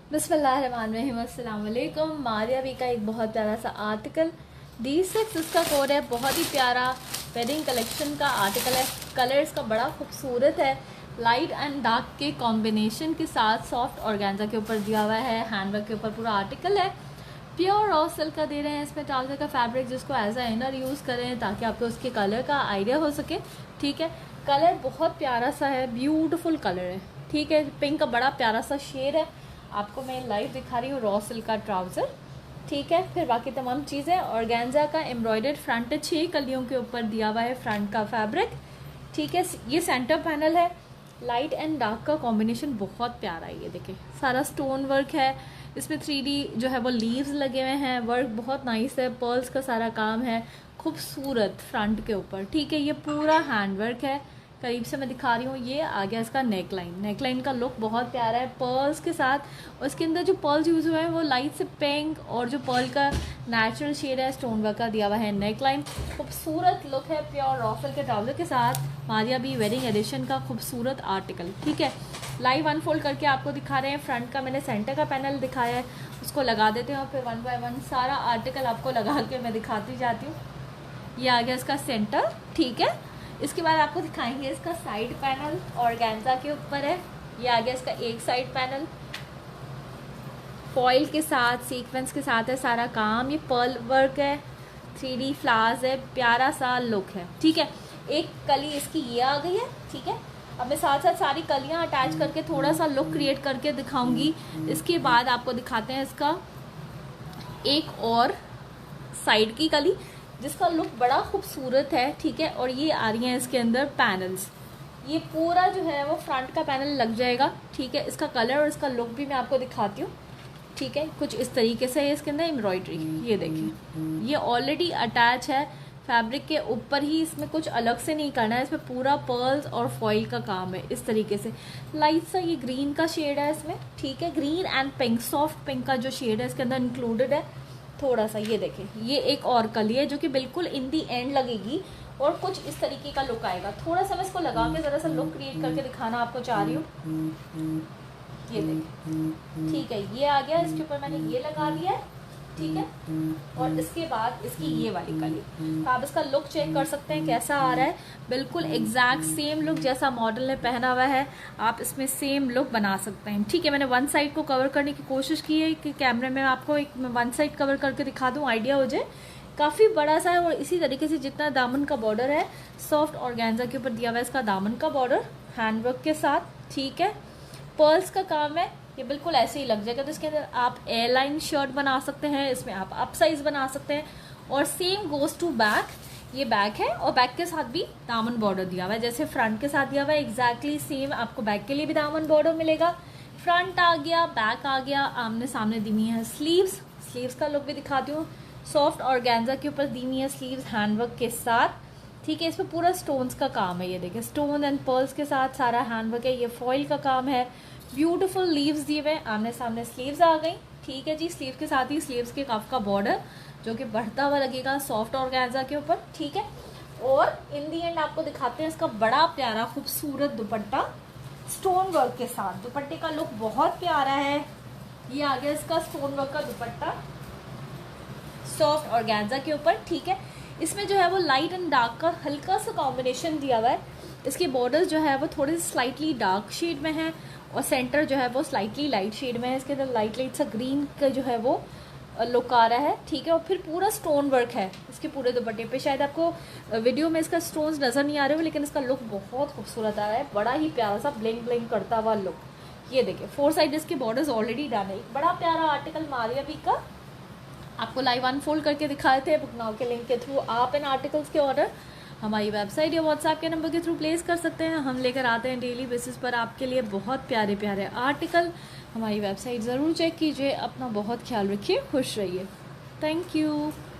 बिस्मिल्लाहिर्रहमानिर्रहीम, अस्सलाम वालेकुम। मारिया वी का एक बहुत प्यारा सा आर्टिकल D6 इसका कोड है। बहुत ही प्यारा वेडिंग कलेक्शन का आर्टिकल है। कलर इसका बड़ा खूबसूरत है, लाइट एंड डार्क के कॉम्बिनेशन के साथ सॉफ्ट ऑर्गेन्जा के ऊपर दिया हुआ है। हैंडवर्क के ऊपर पूरा आर्टिकल है। प्योर रॉ सिल्क का दे रहे हैं इसमें ट्राउज़र का फैब्रिक, जिसको एज अ इनर यूज़ करें ताकि आपको उसके कलर का आइडिया हो सके। ठीक है, कलर बहुत प्यारा सा है, ब्यूटीफुल कलर है। ठीक है, पिंक का बड़ा प्यारा सा शेड है। आपको मैं लाइव दिखा रही हूँ रॉ सिल्क का ट्राउज़र। ठीक है, फिर बाकी तमाम चीज़ें। ऑर्गेन्जा का एम्ब्रॉयडर्ड फ्रंट है, 6 कलियों के ऊपर दिया हुआ है फ्रंट का फैब्रिक। ठीक है, ये सेंटर पैनल है। लाइट एंड डार्क का कॉम्बिनेशन बहुत प्यारा है। ये देखिए, सारा स्टोन वर्क है इसमें, 3D जो है वो लीव्स लगे हुए हैं। वर्क बहुत नाइस है, पर्ल्स का सारा काम है, खूबसूरत फ्रंट के ऊपर। ठीक है, ये पूरा हैंड वर्क है। करीब से मैं दिखा रही हूँ। ये आ गया इसका नेकलाइन का लुक बहुत प्यारा है पर्ल्स के साथ। और इसके अंदर जो पर्ल्स यूज़ हुए हैं वो लाइट से पिंक, और जो पर्ल का नेचुरल शेड है स्टोन वर्क का दिया हुआ है। नेकलाइन खूबसूरत लुक है प्योर रॉ सिल्क के ट्राउज़र के साथ। मारिया बी वेडिंग एडिशन का खूबसूरत आर्टिकल। ठीक है, लाइव अनफोल्ड करके आपको दिखा रहे हैं। फ्रंट का मैंने सेंटर का पैनल दिखाया है, उसको लगा देते हैं और फिर 1 बाय 1 सारा आर्टिकल आपको लगा के मैं दिखाती जाती हूँ। ये आ गया इसका सेंटर। ठीक है, इसके बाद आपको दिखाएंगे इसका साइड पैनल, ऑर्गेन्जा के ऊपर है। ये आ गया इसका एक साइड पैनल, फॉइल के साथ सीक्वेंस के साथ है सारा काम। ये पर्ल वर्क है, 3D फ्लावर्स है, प्यारा सा लुक है। ठीक है, एक कली इसकी ये आ गई है। ठीक है, अब मैं साथ साथ सारी कलियां अटैच करके थोड़ा सा लुक क्रिएट करके दिखाऊंगी। इसके बाद आपको दिखाते हैं इसका एक और साइड की कली, जिसका लुक बड़ा खूबसूरत है। ठीक है, और ये आ रही हैं इसके अंदर पैनल्स। ये पूरा जो है वो फ्रंट का पैनल लग जाएगा। ठीक है, इसका कलर और इसका लुक भी मैं आपको दिखाती हूँ। ठीक है, कुछ इस तरीके से है इसके अंदर एम्ब्रॉयडरी। ये देखिए, ये ऑलरेडी अटैच है फैब्रिक के ऊपर ही, इसमें कुछ अलग से नहीं करना है। इसमें पूरा पर्ल्स और फॉइल का काम है इस तरीके से। लाइट सा ये ग्रीन का शेड है इसमें। ठीक है, green and pink, soft pink का जो शेड है इसके अंदर इंक्लूडेड है थोड़ा सा। ये देखें, ये एक और कली है जो कि बिल्कुल इन दी एंड लगेगी और कुछ इस तरीके का लुक आएगा। थोड़ा सा मैं इसको लगा के जरा सा लुक क्रिएट करके दिखाना आपको चाह रही हूँ। ये देखें, ठीक है, ये आ गया। इसके ऊपर मैंने ये लगा लिया है। ठीक है, और इसके बाद इसकी ये वाली कली, तो आप इसका लुक चेक कर सकते हैं कैसा आ रहा है। बिल्कुल एग्जैक्ट सेम लुक जैसा मॉडल ने पहना हुआ है, आप इसमें सेम लुक बना सकते हैं। ठीक है, मैंने वन साइड को कवर करने की कोशिश की है कि कैमरे में आपको एक वन साइड कवर करके दिखा दूं, आइडिया हो जाए। काफ़ी बड़ा सा है, और इसी तरीके से जितना दामन का बॉर्डर है, सॉफ्ट ऑर्गेन्जा के ऊपर दिया हुआ है इसका दामन का बॉर्डर हैंडवर्क के साथ। ठीक है, पर्ल्स का काम है, ये बिल्कुल ऐसे ही लग जाएगा। तो इसके अंदर आप एयरलाइन शर्ट बना सकते हैं, इसमें आप अप साइज बना सकते हैं। और सेम गोज टू बैक, ये बैक है और बैक के साथ भी दामन बॉर्डर दिया हुआ है, जैसे फ्रंट के साथ दिया हुआ है एग्जैक्टली सेम आपको बैक के लिए भी दामन बॉर्डर मिलेगा। फ्रंट आ गया, बैक आ गया, आमने सामने दी हुई है स्लीव्स। स्लीव्स का लुक भी दिखाती हूँ। सॉफ्ट ऑर्गेन्जा के ऊपर दी हुई है स्लीव्स हैंडवर्क के साथ। ठीक है, इसमें पूरा स्टोन्स का काम है। ये देखिए, स्टोन एंड पर्ल्स के साथ सारा हैंडवर्क है। ये फॉइल का काम है, ब्यूटीफुल लीव्स दिए हुए, आमने सामने स्लीव्स आ गई। ठीक है जी, स्लीव के साथ ही स्लीव्स के कफ का बॉर्डर जो कि बढ़ता हुआ लगेगा सॉफ्ट ऑर्गेन्जा के ऊपर। ठीक है, और इन दी एंड आपको दिखाते हैं इसका बड़ा प्यारा खूबसूरत दुपट्टा स्टोन वर्क के साथ। दुपट्टे का लुक बहुत प्यारा है। ये आ गया इसका स्टोन वर्क का दुपट्टा सॉफ्ट ऑर्गेन्जा के ऊपर। ठीक है, इसमें जो है वो लाइट एंड डार्क का हल्का सा कॉम्बिनेशन दिया हुआ है। इसके बॉर्डर्स जो है वो थोड़े से स्लाइटली डार्क शेड में है, और सेंटर जो है वो स्लाइटली लाइट शेड में है। इसके अंदर लाइट सा ग्रीन का जो है वो लुक आ रहा है। ठीक है, और फिर पूरा स्टोन वर्क है इसके पूरे दुपट्टे पे। शायद आपको वीडियो में इसका स्टोन्स नज़र नहीं आ रहे हो, लेकिन इसका लुक बहुत खूबसूरत आ रहा है। बड़ा ही प्यारा सा ब्लिंक ब्लिंक करता हुआ लुक। ये देखिए, 4 साइड इसके बॉर्डर्स ऑलरेडी डन है। बड़ा प्यारा आर्टिकल मारिया बी का आपको लाइव अनफोल्ड करके दिखाए थे। बुक नाउ के लिंक के थ्रू आप इन आर्टिकल्स के ऑर्डर हमारी वेबसाइट या व्हाट्सएप के नंबर के थ्रू प्लेस कर सकते हैं। हम लेकर आते हैं डेली बेसिस पर आपके लिए बहुत प्यारे प्यारे आर्टिकल। हमारी वेबसाइट ज़रूर चेक कीजिए। अपना बहुत ख्याल रखिए, खुश रहिए। Thank you.